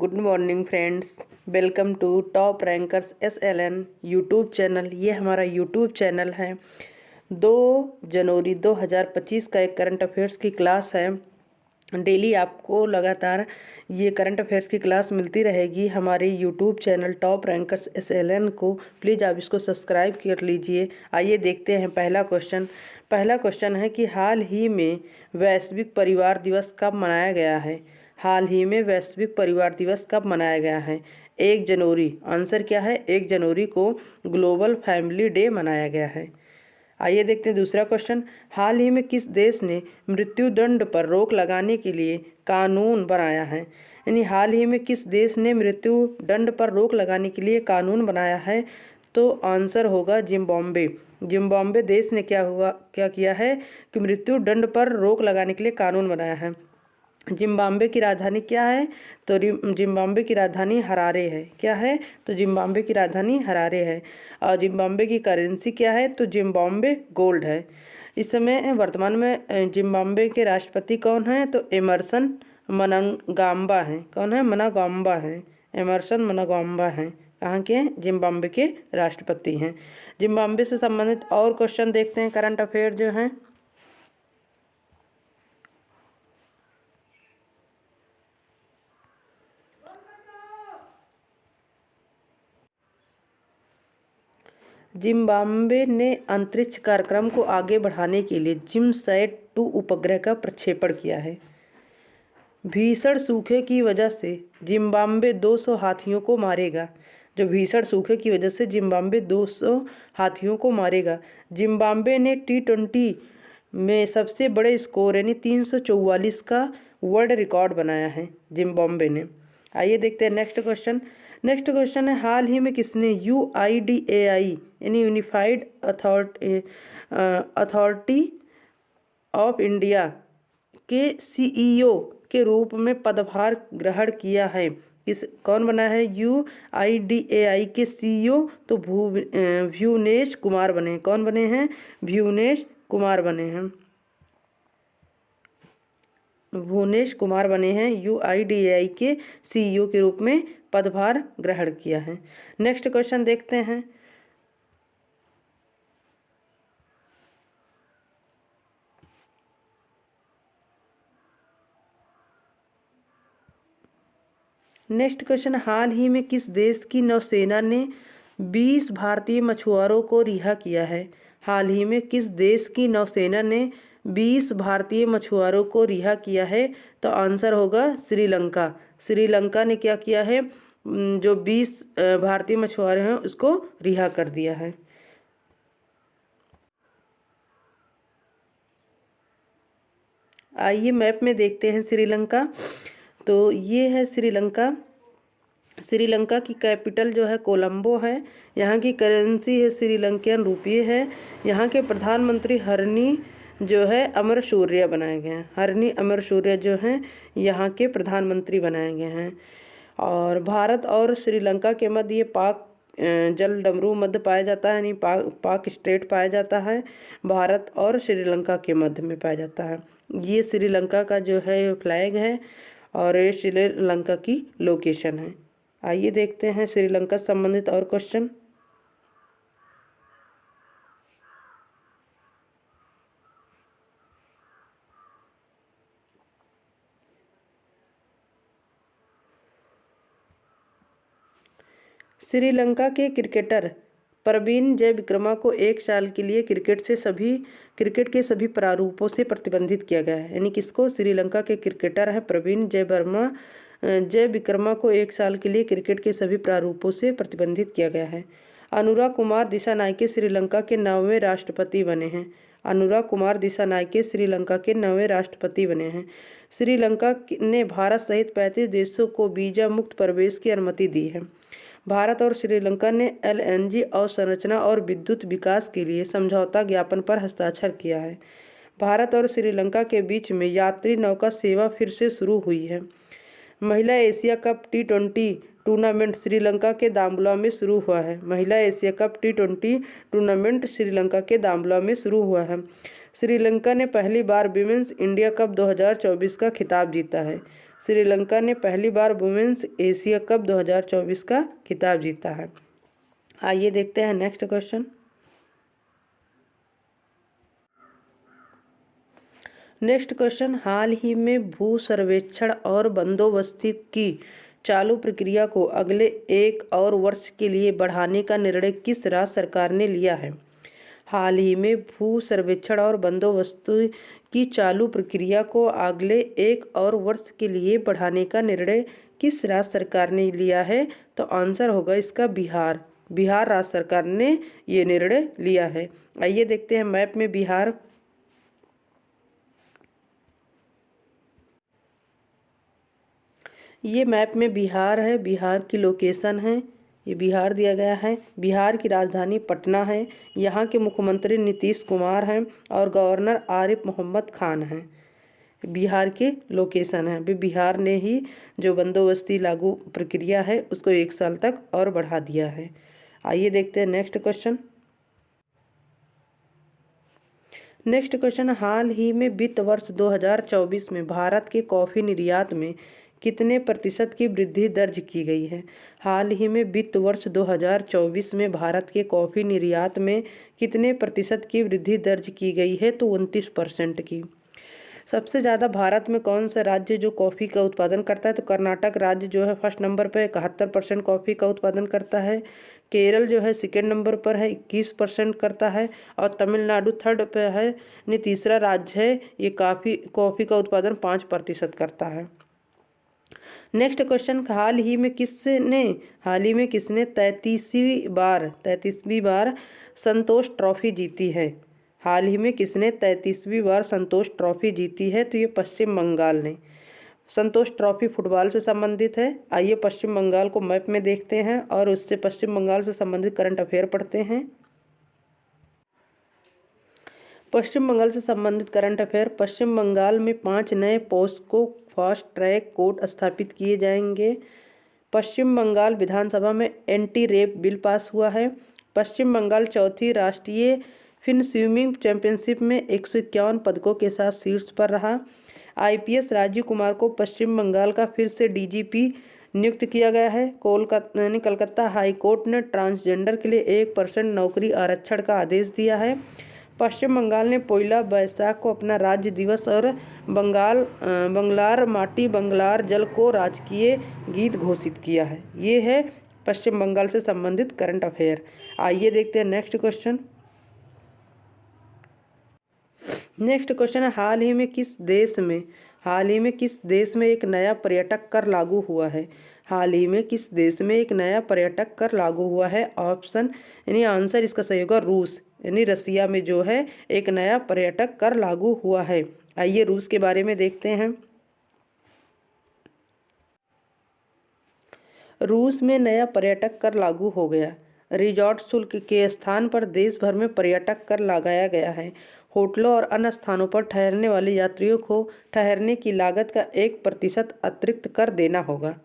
Good morning friends. Welcome to top rankers SLN YouTube channel. ये हमारा YouTube channel है। 2 जनवरी 2025 का एक करंट अफेयर्स की क्लास है। डेली आपको लगातार ये करंट अफेयर्स की क्लास मिलती रहेगी हमारे YouTube channel top rankers SLN को। प्लीज़ आप इसको सब्सक्राइब कर लीजिए। आइए देखते हैं पहला क्वेश्चन है कि हाल ही में वैश्विक परिवार दिवस कब मनाया गया है। हाल ही में वैश्विक परिवार दिवस कब मनाया गया है। 1 जनवरी। आंसर क्या है, 1 जनवरी को ग्लोबल फैमिली डे मनाया गया है। आइए देखते हैं दूसरा क्वेश्चन। हाल ही में किस देश ने मृत्युदंड पर रोक लगाने के लिए कानून बनाया है। यानी हाल ही में किस देश ने मृत्युदंड पर रोक लगाने के लिए कानून बनाया है, तो आंसर होगा जिम्बाब्वे। जिम्बाब्वे देश ने क्या किया है कि मृत्युदंड पर रोक लगाने के लिए कानून बनाया है। जिम्बाब्वे की राजधानी क्या है, तो जिम्बाब्वे की राजधानी हरारे है। क्या है, तो जिम्बाब्वे की राजधानी हरारे है। और जिम्बाब्वे की करेंसी क्या है, तो जिम्बाब्वे गोल्ड है। इस समय वर्तमान में जिम्बाब्वे के राष्ट्रपति कौन है, तो एमरसन मनंगाम्बा हैं। कौन है, मनंगाम्बा हैं। एमरसन मनंगाम्बा हैं। कहाँ के हैं, जिम्बाब्वे के राष्ट्रपति हैं। जिम्बाब्वे से संबंधित और क्वेश्चन देखते हैं करंट अफेयर जो हैं। जिम्बाब्वे ने अंतरिक्ष कार्यक्रम को आगे बढ़ाने के लिए जिमसैट-2 उपग्रह का प्रक्षेपण किया है। भीषण सूखे की वजह से जिम्बाब्वे 200 हाथियों को मारेगा। जो भीषण सूखे की वजह से जिम्बाब्वे 200 हाथियों को मारेगा। जिम्बाब्वे ने T20 में सबसे बड़े स्कोर यानी 344 का वर्ल्ड रिकॉर्ड बनाया है जिम्बाब्वे ने। आइए देखते हैं नेक्स्ट क्वेश्चन है हाल ही में किसने UIDAI यानी यूनिफाइड अथॉरिटी ऑफ इंडिया के CEO के रूप में पदभार ग्रहण किया है। कौन बना है UIDAI के CEO, तो भुवनेश कुमार बने। कौन बने हैं, भुवनेश कुमार बने हैं। भुवनेश कुमार बने हैं, UIDAI के CEO के रूप में पदभार ग्रहण किया है। नेक्स्ट क्वेश्चन देखते हैं। नेक्स्ट क्वेश्चन, हाल ही में किस देश की नौसेना ने 20 भारतीय मछुआरों को रिहा किया है। हाल ही में किस देश की नौसेना ने 20 भारतीय मछुआरों को रिहा किया है, तो आंसर होगा श्रीलंका। श्रीलंका ने क्या किया है, जो 20 भारतीय मछुआरे हैं उसको रिहा कर दिया है। आइए मैप में देखते हैं श्रीलंका। तो ये है श्रीलंका। श्रीलंका की कैपिटल जो है कोलंबो है। यहाँ की करेंसी है श्रीलंकन रुपये है। यहाँ के प्रधानमंत्री हरनी जो है अमर शौर्य बनाए गए हैं। हरनी अमर शौर्य जो हैं यहाँ के प्रधानमंत्री बनाए गए हैं। और भारत और श्रीलंका के मध्य ये पाक जल डमरू मध्य पाया जाता है, यानी पाक स्टेट पाया जाता है। भारत और श्रीलंका के मध्य में पाया जाता है। ये श्रीलंका का जो है फ्लैग है और ये श्रीलंका की लोकेशन है। आइए देखते हैं श्रीलंका से संबंधित और क्वेश्चन। श्रीलंका के क्रिकेटर प्रवीण जयविक्रमा को 1 साल के लिए क्रिकेट के सभी प्रारूपों से प्रतिबंधित किया गया है। यानी किसको, श्रीलंका के क्रिकेटर हैं प्रवीण जयविक्रमा को 1 साल के लिए क्रिकेट के सभी प्रारूपों से प्रतिबंधित किया गया है। अनुराग कुमार दिसानायके श्रीलंका के 9वें राष्ट्रपति बने हैं। अनुराग कुमार दिसानायके श्रीलंका के 9वें राष्ट्रपति बने हैं। श्रीलंका ने भारत सहित 35 देशों को वीजा मुक्त प्रवेश की अनुमति दी है। भारत और श्रीलंका ने LNG अवसंरचना और विद्युत विकास के लिए समझौता ज्ञापन पर हस्ताक्षर किया है। भारत और श्रीलंका के बीच में यात्री नौका सेवा फिर से शुरू हुई है। महिला Asia cup T20 tournament Sri Lanka के दाम्बुला में शुरू हुआ है। महिला Asia cup T20 tournament Sri Lanka के दाम्बुला में शुरू हुआ है। श्रीलंका ने पहली बार विमेंस इंडिया कप 2024 का खिताब जीता है। श्रीलंका ने पहली बार वुमेन्स एशिया कप 2024 का खिताब जीता है। आइए देखते हैं नेक्स्ट क्वेश्चन। नेक्स्ट क्वेश्चन, हाल ही में भू सर्वेक्षण और बंदोबस्ती की चालू प्रक्रिया को अगले 1 और वर्ष के लिए बढ़ाने का निर्णय किस राज्य सरकार ने लिया है? हाल ही में भू सर्वेक्षण और बंदोबस्ती की चालू प्रक्रिया को अगले 1 और वर्ष के लिए बढ़ाने का निर्णय किस राज्य सरकार ने लिया है? तो आंसर होगा इसका बिहार। बिहार राज्य सरकार ने ये निर्णय लिया है। आइए देखते हैं मैप में बिहार। ये मैप में बिहार है, बिहार की लोकेशन है, ये बिहार दिया गया है। बिहार की राजधानी पटना है। यहाँ के मुख्यमंत्री नीतीश कुमार हैं और गवर्नर आरिफ मोहम्मद खान हैं। बिहार के लोकेशन है। अभी बिहार ने ही जो बंदोबस्ती लागू प्रक्रिया है उसको 1 साल तक और बढ़ा दिया है। आइए देखते हैं नेक्स्ट क्वेश्चन। नेक्स्ट क्वेश्चन, हाल ही में वित्त वर्ष 2024 में भारत के कॉफ़ी निर्यात में कितने प्रतिशत की वृद्धि दर्ज की गई है? हाल ही में वित्त वर्ष 2024 में भारत के कॉफ़ी निर्यात में कितने प्रतिशत की वृद्धि दर्ज की गई है? तो 29% की। सबसे ज़्यादा भारत में कौन सा राज्य जो कॉफ़ी का उत्पादन करता है? तो कर्नाटक राज्य जो है फर्स्ट नंबर पर 71% कॉफ़ी का उत्पादन करता है। केरल जो है सेकेंड नंबर पर है, 21% करता है। और तमिलनाडु थर्ड पे है, यानी तीसरा राज्य है। ये कॉफ़ी का उत्पादन 5% करता है। नेक्स्ट क्वेश्चन, हाल ही में किसने 33वीं बार संतोष ट्रॉफी जीती है? हाल ही में किसने 33वीं बार संतोष ट्रॉफी जीती है? तो ये पश्चिम बंगाल ने। संतोष ट्रॉफी फुटबॉल से संबंधित है। आइए पश्चिम बंगाल को मैप में देखते हैं और उससे पश्चिम बंगाल से संबंधित करंट अफेयर पढ़ते हैं। पश्चिम बंगाल से संबंधित करंट अफेयर, पश्चिम बंगाल में 5 नए पोस्को फास्ट ट्रैक कोर्ट स्थापित किए जाएंगे। पश्चिम बंगाल विधानसभा में एंटी रेप बिल पास हुआ है। पश्चिम बंगाल चौथी राष्ट्रीय फिन स्विमिंग चैंपियनशिप में 151 पदकों के साथ शीर्ष पर रहा। IPS राजीव कुमार को पश्चिम बंगाल का फिर से DGP नियुक्त किया गया है। कलकत्ता हाई कोर्ट ने ट्रांसजेंडर के लिए 1% नौकरी आरक्षण का आदेश दिया है। पश्चिम बंगाल ने पोइला बैसाख को अपना राज्य दिवस और बंगलार माटी बंगलार जल को राजकीय गीत घोषित किया है। ये है पश्चिम बंगाल से संबंधित करंट अफेयर। आइए देखते हैं नेक्स्ट क्वेश्चन। नेक्स्ट क्वेश्चन है, हाल ही में किस देश में एक नया पर्यटक कर लागू हुआ है? हाल ही में किस देश में एक नया पर्यटक कर लागू हुआ है? ऑप्शन यानी आंसर इसका सही होगा रूस, यानी रसिया में जो है एक नया पर्यटक कर लागू हुआ है। आइए रूस के बारे में देखते हैं। रूस में नया पर्यटक कर लागू हो गया। रिजॉर्ट शुल्क के स्थान पर देश भर में पर्यटक कर लगाया गया है। होटलों और अन्य स्थानों पर ठहरने वाले यात्रियों को ठहरने की लागत का 1% अतिरिक्त कर देना होगा।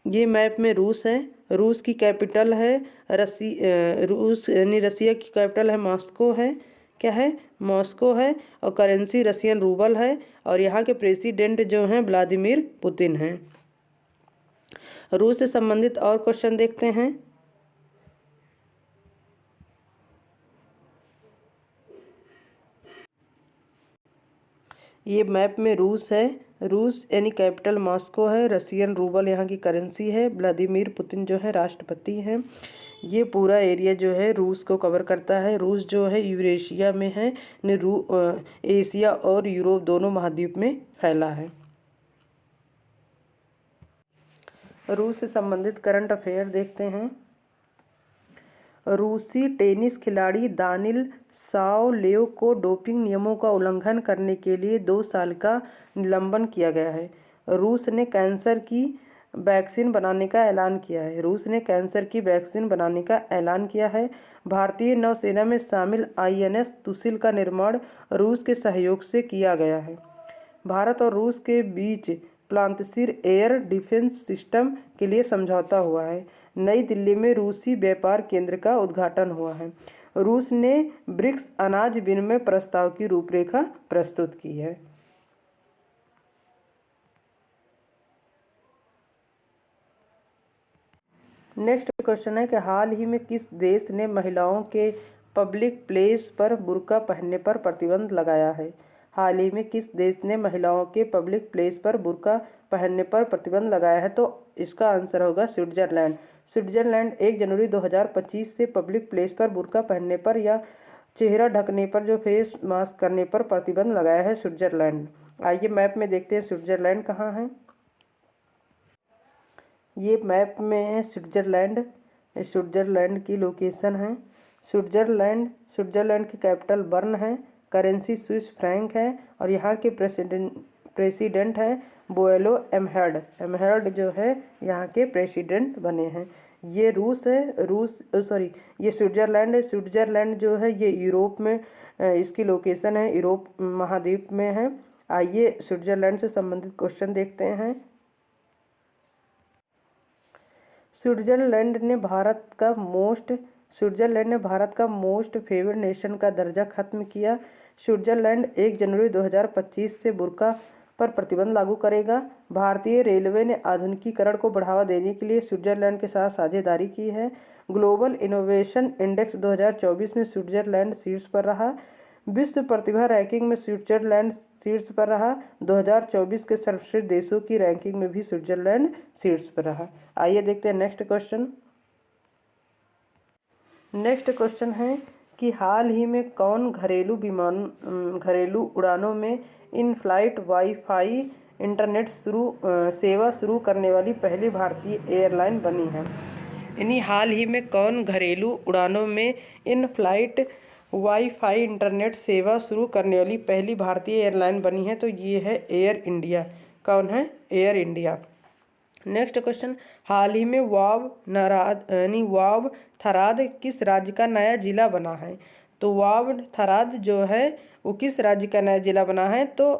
ये मैप में रूस है। रूस की कैपिटल है रसिया की कैपिटल है मॉस्को है। क्या है? मॉस्को है। और करेंसी रसियन रूबल है। और यहाँ के प्रेसिडेंट जो हैं व्लादिमीर पुतिन हैं। रूस से संबंधित और क्वेश्चन देखते हैं। ये मैप में रूस है। रूस यानी कैपिटल मॉस्को है। रसियन रूबल यहाँ की करेंसी है। व्लादिमीर पुतिन जो है राष्ट्रपति हैं। ये पूरा एरिया जो है रूस को कवर करता है। रूस जो है यूरेशिया में है, एशिया और यूरोप दोनों महाद्वीप में फैला है। रूस से संबंधित करंट अफेयर देखते हैं। रूसी टेनिस खिलाड़ी दानिल शापोवलोव को डोपिंग नियमों का उल्लंघन करने के लिए 2 साल का निलंबन किया गया है। रूस ने कैंसर की वैक्सीन बनाने का ऐलान किया है। भारतीय नौसेना में शामिल INS तुसिल का निर्माण रूस के सहयोग से किया गया है। भारत और रूस के बीच प्लांतसिर एयर डिफेंस सिस्टम के लिए समझौता हुआ है। नई दिल्ली में रूसी व्यापार केंद्र का उद्घाटन हुआ है। रूस ने ब्रिक्स अनाज विनिमय प्रस्ताव की रूपरेखा प्रस्तुत की है? नेक्स्ट क्वेश्चन है कि हाल ही में किस देश ने महिलाओं के पब्लिक प्लेस पर बुर्का पहनने पर प्रतिबंध लगाया है? हाल ही में किस देश ने महिलाओं के पब्लिक प्लेस पर बुर्का पहनने पर प्रतिबंध लगाया है? तो इसका आंसर होगा स्विट्जरलैंड। स्विट्जरलैंड 1 जनवरी 2025 से पब्लिक प्लेस पर बुर्का पहनने पर या चेहरा ढकने पर जो फेस मास्क करने पर प्रतिबंध लगाया है स्विट्जरलैंड। आइए मैप में देखते हैं स्विट्जरलैंड कहाँ है। ये मैप में है स्विट्जरलैंड। स्विट्जरलैंड की लोकेशन है स्विट्जरलैंड की कैपिटल बर्न है। करेंसी स्विस फ्रैंक है और यहाँ के प्रेसिडेंट है बोएलो एमहर्ड जो है यहाँ के प्रेसिडेंट बने हैं। ये रूस है ये स्विट्जरलैंड है। स्विट्जरलैंड जो है ये यूरोप में इसकी लोकेशन है, यूरोप महाद्वीप में है। आइए स्विट्जरलैंड से संबंधित क्वेश्चन देखते हैं। स्विट्जरलैंड ने भारत का मोस्ट फेवर्ड नेशन का दर्जा खत्म किया। स्विट्जरलैंड 1 जनवरी 2025 से बुर्का पर प्रतिबंध लागू करेगा। भारतीय रेलवे ने आधुनिकीकरण को बढ़ावा देने के लिए स्विट्जरलैंड के साथ साझेदारी की है। ग्लोबल इनोवेशन इंडेक्स 2024 में स्विट्जरलैंड शीर्ष पर रहा। विश्व प्रतिभा रैंकिंग में स्विट्जरलैंड शीर्ष पर रहा। 2024 के सर्वश्रेष्ठ देशों की रैंकिंग में भी स्विट्जरलैंड शीर्ष पर रहा। आइए देखते हैं नेक्स्ट क्वेश्चन है कि हाल ही में कौन घरेलू उड़ानों में इन फ्लाइट वाईफाई इंटरनेट सेवा शुरू करने वाली पहली भारतीय एयरलाइन बनी है? यानी हाल ही में कौन घरेलू उड़ानों में इन फ्लाइट वाईफाई इंटरनेट सेवा शुरू करने वाली पहली भारतीय एयरलाइन बनी है? तो ये है एयर इंडिया। कौन है? Air India. नेक्स्ट क्वेश्चन, हाल ही में वाव थराद किस राज्य का नया जिला बना है? तो वाव थराद जो है वो किस राज्य का नया जिला बना है? तो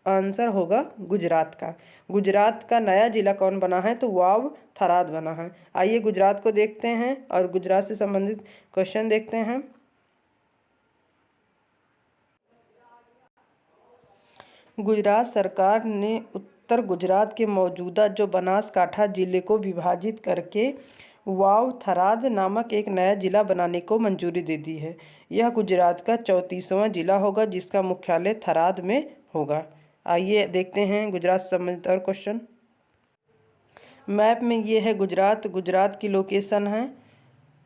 आंसर होगा गुजरात का। गुजरात का नया जिला कौन बना है? तो वाव थराद बना है। आइए गुजरात को देखते हैं और गुजरात से संबंधित क्वेश्चन देखते हैं। गुजरात सरकार ने उत्तर गुजरात के मौजूदा जो बनासकांठा जिले को विभाजित करके वाव थराद नामक एक नया जिला बनाने को मंजूरी दे दी है। यह गुजरात का 34वां जिला होगा जिसका मुख्यालय थराद में होगा। आइए देखते हैं गुजरात से संबंधित और क्वेश्चन। मैप में ये है गुजरात की लोकेशन है।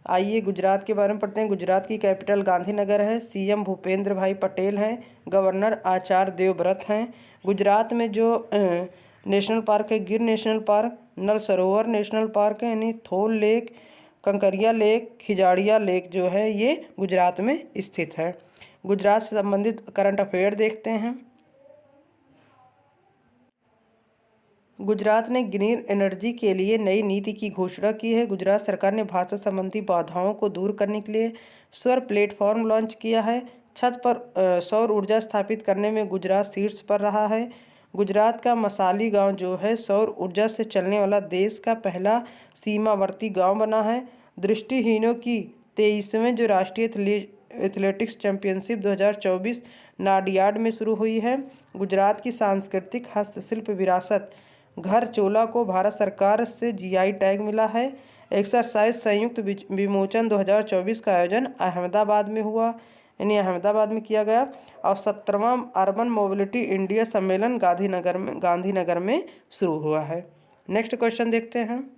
आइए गुजरात के बारे में पढ़ते हैं। गुजरात की कैपिटल गांधीनगर है। सीएम भूपेंद्र भाई पटेल हैं। गवर्नर आचार्य देवव्रत हैं। गुजरात में जो नेशनल पार्क है गिर नेशनल पार्क, नल सरोवर नेशनल पार्क है यानी थोल lake, Kankaria lake, Khijadia lake जो है ये गुजरात में स्थित है। गुजरात से संबंधित करंट अफेयर देखते हैं। गुजरात ने ग्रीन एनर्जी के लिए नई नीति की घोषणा की है। गुजरात सरकार ने भाषा संबंधी बाधाओं को दूर करने के लिए सौर प्लेटफॉर्म लॉन्च किया है। छत पर सौर ऊर्जा स्थापित करने में गुजरात शीर्ष पर रहा है। गुजरात का मसाली गांव जो है सौर ऊर्जा से चलने वाला देश का पहला सीमावर्ती गांव बना है। दृष्टिहीनों की 23वें जो राष्ट्रीय एथलेटिक्स चैंपियनशिप 2024 नाडियाड में शुरू हुई है। गुजरात की सांस्कृतिक हस्तशिल्प विरासत घर चोला को भारत सरकार से जीआई टैग मिला है। एक्सरसाइज संयुक्त विमोचन 2024 का आयोजन अहमदाबाद में हुआ यानी अहमदाबाद में किया गया। और 17वां अर्बन मोबिलिटी इंडिया सम्मेलन गांधीनगर में शुरू हुआ है। नेक्स्ट क्वेश्चन देखते हैं।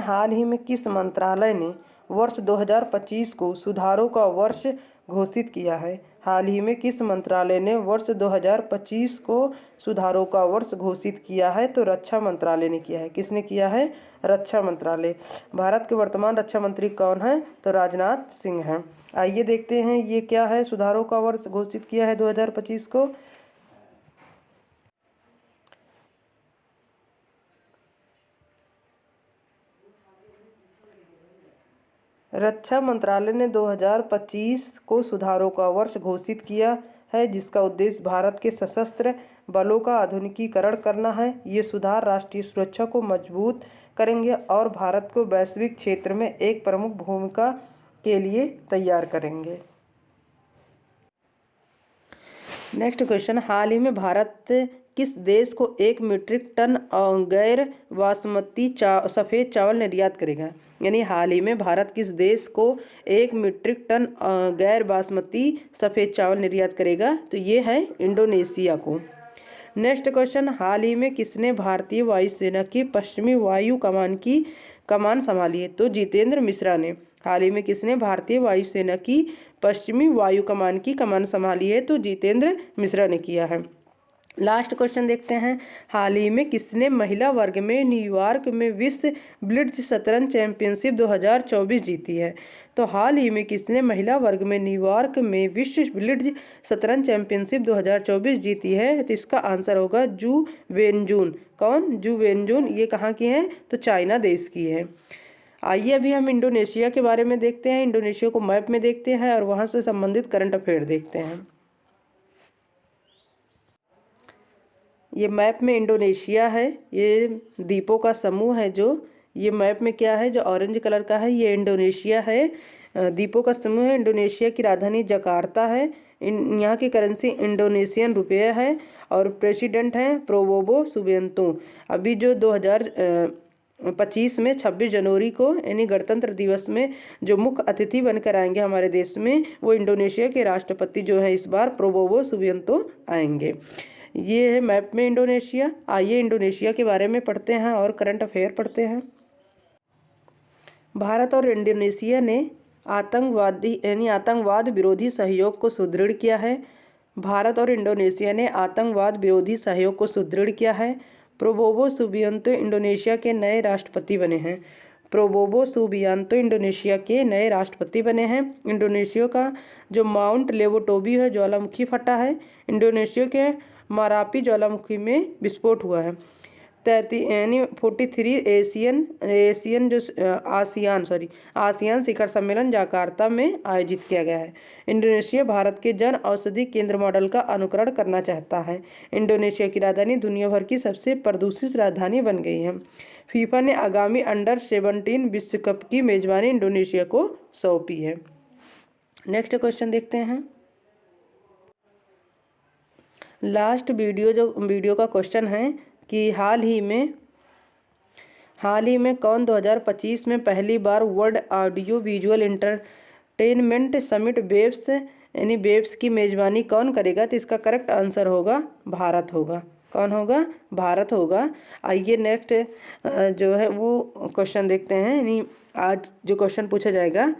हाल ही में किस मंत्रालय ने वर्ष 2025 को सुधारों का वर्ष घोषित किया है? हाल ही में किस मंत्रालय ने वर्ष 2025 को सुधारों का वर्ष घोषित किया है? तो रक्षा मंत्रालय ने किया है। किसने किया है? रक्षा मंत्रालय। भारत के वर्तमान रक्षा मंत्री कौन है? तो राजनाथ सिंह हैं। आइए देखते हैं ये क्या है सुधारों का वर्ष घोषित किया है 2025 को। रक्षा मंत्रालय ने 2025 को सुधारों का वर्ष घोषित किया है जिसका उद्देश्य भारत के सशस्त्र बलों का आधुनिकीकरण करना है। ये सुधार राष्ट्रीय सुरक्षा को मजबूत करेंगे और भारत को वैश्विक क्षेत्र में एक प्रमुख भूमिका के लिए तैयार करेंगे। नेक्स्ट क्वेश्चन, हाल ही में भारत किस देश को 1 मीट्रिक टन गैर बासमती सफ़ेद चावल निर्यात करेगा? यानी हाल ही में भारत किस देश को 1 मीट्रिक टन गैर बासमती सफ़ेद चावल निर्यात करेगा? तो ये है इंडोनेशिया को। नेक्स्ट क्वेश्चन, हाल ही में किसने भारतीय वायुसेना की पश्चिमी वायु कमान की कमान संभाली है? तो जितेंद्र मिश्रा ने। हाल ही में किसने भारतीय वायुसेना की पश्चिमी वायु कमान की कमान संभाली है? तो जितेंद्र मिश्रा ने किया है। लास्ट क्वेश्चन देखते हैं, हाल ही में किसने महिला वर्ग में न्यूयॉर्क में विश्व ब्लिट्ज शतरंज चैंपियनशिप 2024 जीती है? तो हाल ही में किसने महिला वर्ग में न्यूयॉर्क में विश्व ब्लिट्ज शतरंज चैंपियनशिप 2024 जीती है? तो इसका आंसर होगा जू वेनजून। कौन? जू वेनजून। ये कहाँ की है? तो चाइना देश की है। आइए अभी हम इंडोनेशिया के बारे में देखते हैं। इंडोनेशिया को मैप में देखते हैं और वहाँ से संबंधित करंट अफेयर देखते हैं। ये मैप में इंडोनेशिया है, ये द्वीपों का समूह है। जो ये मैप में क्या है, जो ऑरेंज कलर का है, ये इंडोनेशिया है, द्वीपों का समूह है। इंडोनेशिया की राजधानी जकार्ता है। यहाँ की करेंसी इंडोनेशियन रुपया है और प्रेसिडेंट हैं प्रोबोवो सुबियांतो। अभी जो 2025 में 26 जनवरी को यानी गणतंत्र दिवस में जो मुख्य अतिथि बनकर आएंगे हमारे देश में, वो इंडोनेशिया के राष्ट्रपति जो है इस बार प्रोबोवो सुबियांतो आएंगे। ये है मैप में इंडोनेशिया। आइए इंडोनेशिया के बारे में पढ़ते हैं और करंट अफेयर पढ़ते हैं। भारत और इंडोनेशिया ने आतंकवाद विरोधी सहयोग को सुदृढ़ किया है। भारत और इंडोनेशिया ने आतंकवाद विरोधी सहयोग को सुदृढ़ किया है। प्रोबोवो सुबियांतो इंडोनेशिया के नए राष्ट्रपति बने हैं। प्रोबोवो सुबियांतो इंडोनेशिया के नए राष्ट्रपति बने हैं। इंडोनेशिया का जो माउंट लेवोटोबी है ज्वालामुखी फटा है। इंडोनेशिया के मारापी ज्वालामुखी में विस्फोट हुआ है। 43 आसियान शिखर सम्मेलन जकार्ता में आयोजित किया गया है। इंडोनेशिया भारत के जन औषधि केंद्र मॉडल का अनुकरण करना चाहता है। इंडोनेशिया की राजधानी दुनिया भर की सबसे प्रदूषित राजधानी बन गई है। फीफा ने आगामी अंडर-17 विश्व कप की मेजबानी इंडोनेशिया को सौंपी है। नेक्स्ट क्वेश्चन देखते हैं। लास्ट वीडियो का क्वेश्चन है कि हाल ही में कौन 2025 में पहली बार world audio visual entertainment summit WAVES की मेजबानी कौन करेगा? तो इसका करेक्ट आंसर होगा भारत होगा। कौन होगा? भारत होगा। आइए नेक्स्ट जो है वो क्वेश्चन देखते हैं। यानी आज जो क्वेश्चन पूछा जाएगा,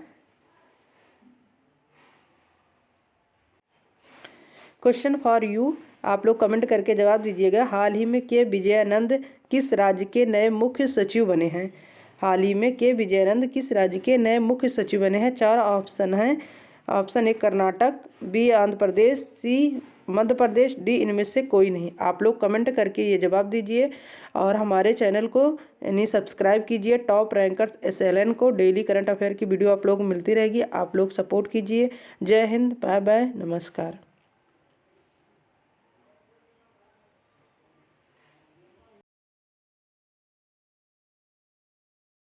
क्वेश्चन फॉर यू, आप लोग कमेंट करके जवाब दीजिएगा। हाल ही में के विजयानंद किस राज्य के नए मुख्य सचिव बने हैं? हाल ही में के विजयानंद किस राज्य के नए मुख्य सचिव बने हैं? 4 ऑप्शन हैं। Option A Karnataka, B Andhra Pradesh, C Madhya Pradesh, D इनमें से कोई नहीं। आप लोग कमेंट करके ये जवाब दीजिए और हमारे चैनल को यानी सब्सक्राइब कीजिए। टॉप रैंकर्स SLN को डेली करंट अफेयर की वीडियो आप लोग मिलती रहेगी। आप लोग सपोर्ट कीजिए। जय हिंद, बाय बाय, नमस्कार।